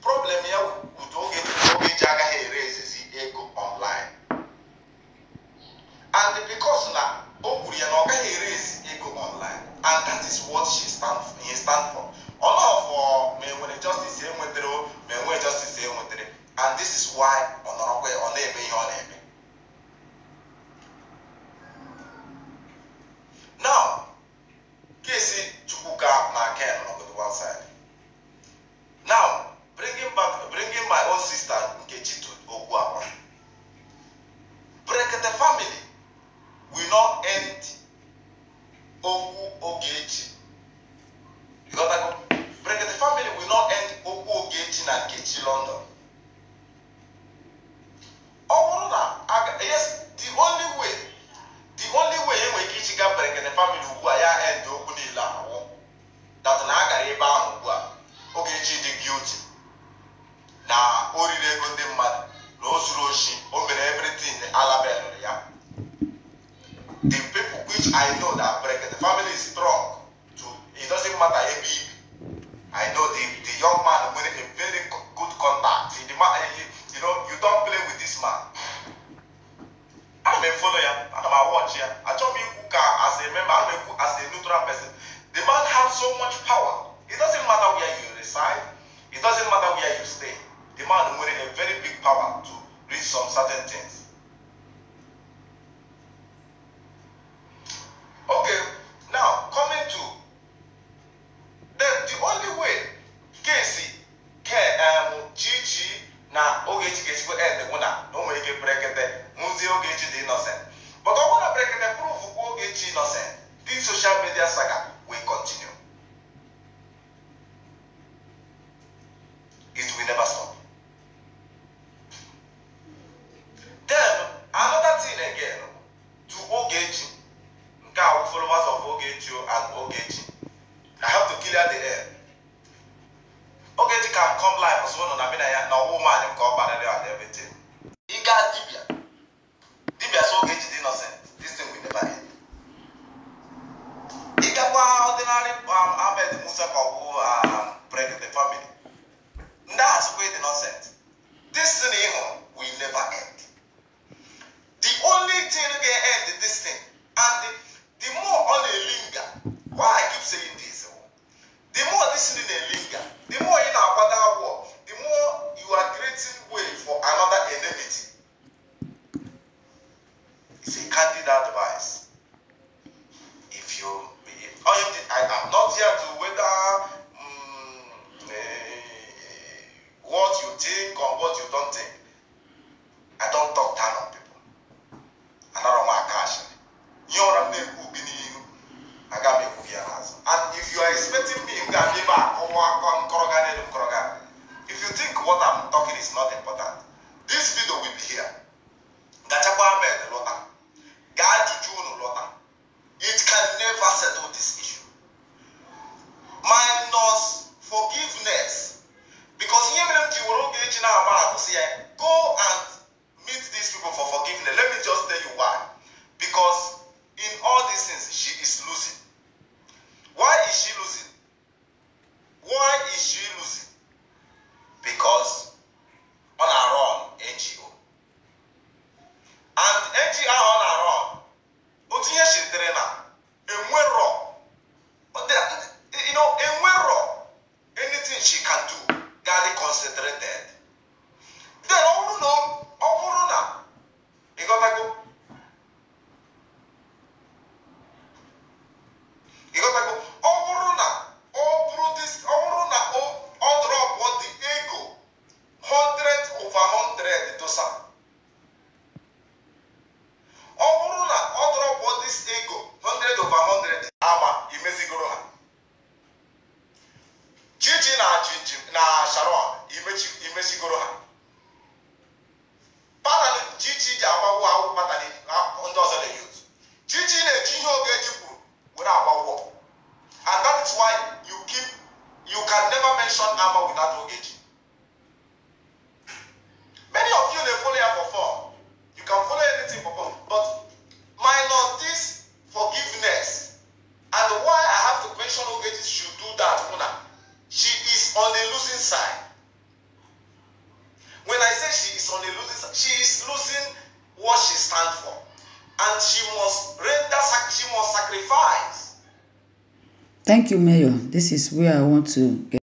problem ya with oge agaghị erezezi ego online. And because na o kwuru ya na ọ gaghị erase ego online, and that is what he stand for. All for me when justice enwetere, me when justice enwetere, and this is why ọ na-eme ihe ọ na-eme. Now, Kesi Chukwuka na Ken on the one side. Now, bringing my own sister Nkechi to Ogwapa. Brekete family will not end Ogu Ogechi. You got that? Brekete family will not end Ogu Ogechi na Nkechi London. Yes, the only way in which Nkechi got Brekete family who are end Ogu Nila. That's an Agariba who Ogechi the guilty. Now, Ori Lego the mad, Rose Roshi, over everything, Alabama, yeah. The people which I know that the family is strong. It doesn't matter I know the young man with a very good contact. The man, you don't play with this man. I'm a follower, I'm a watcher. I told you as a member, as a neutral person. The man has so much power. It doesn't matter where you reside. It doesn't matter where you stay. The man with a very big power to reach some certain things. Okay, now coming to the only way Casey, Chichi, na Ogechi Casey go end the one no way get break it, Muzi Ogechi the innocent. But I want to break it proof Ogechi innocent. This social media saga will continue. It will never stop. Then another thing again to Ogechi. Followers of Ogechi and Ogechi. I have to clear the air. Ogechi can come live as well. I mean, I know woman him call Banale and everything. He got Dibia. Dibia so Ogechi is innocent. This thing will never end. He got one ordinary Ahmed Musa who break the family. That's quite innocent. This thing will never end. The only thing that can end is this thing. And the more on a linger, why I keep saying this, the more this thing linger, the more in our other war, the more you are creating way for another enmity. It's a candid advice. If you, I am not here to whether what you think or what you don't think. I don't talk down on people. I don't want cash. And if you are expecting me to be back, if you think what I'm talking is not important, this video will be here. It can never settle this issue. Minus forgiveness. Because go and meet these people for forgiveness. Let me just tell you why. Because in all these things, she is losing. Why is she losing? Why is she losing? Because on her own NGO. And NGO on her own, Otinye Shindrena, anything she can do, Gali concentrated. Then all know, you gotta go. You got to go. Drop what the ego. 100 over 100 to some. Drop what this ego. 100 over 100. Ama, imezigoro. Chichi na Sharon, imezigoro. Patani, Chichi, Jawa, Patani, under the youth. Chichi, Chichi, without war. And that is why you can never mention Amma without Ogechi. Many of you they follow her for fun. You can follow anything for fun. But minus this forgiveness and why I have to mention Ogechi should do that, she is on the losing side. and she must sacrifice. Thank you, Mayor. This is where I want to get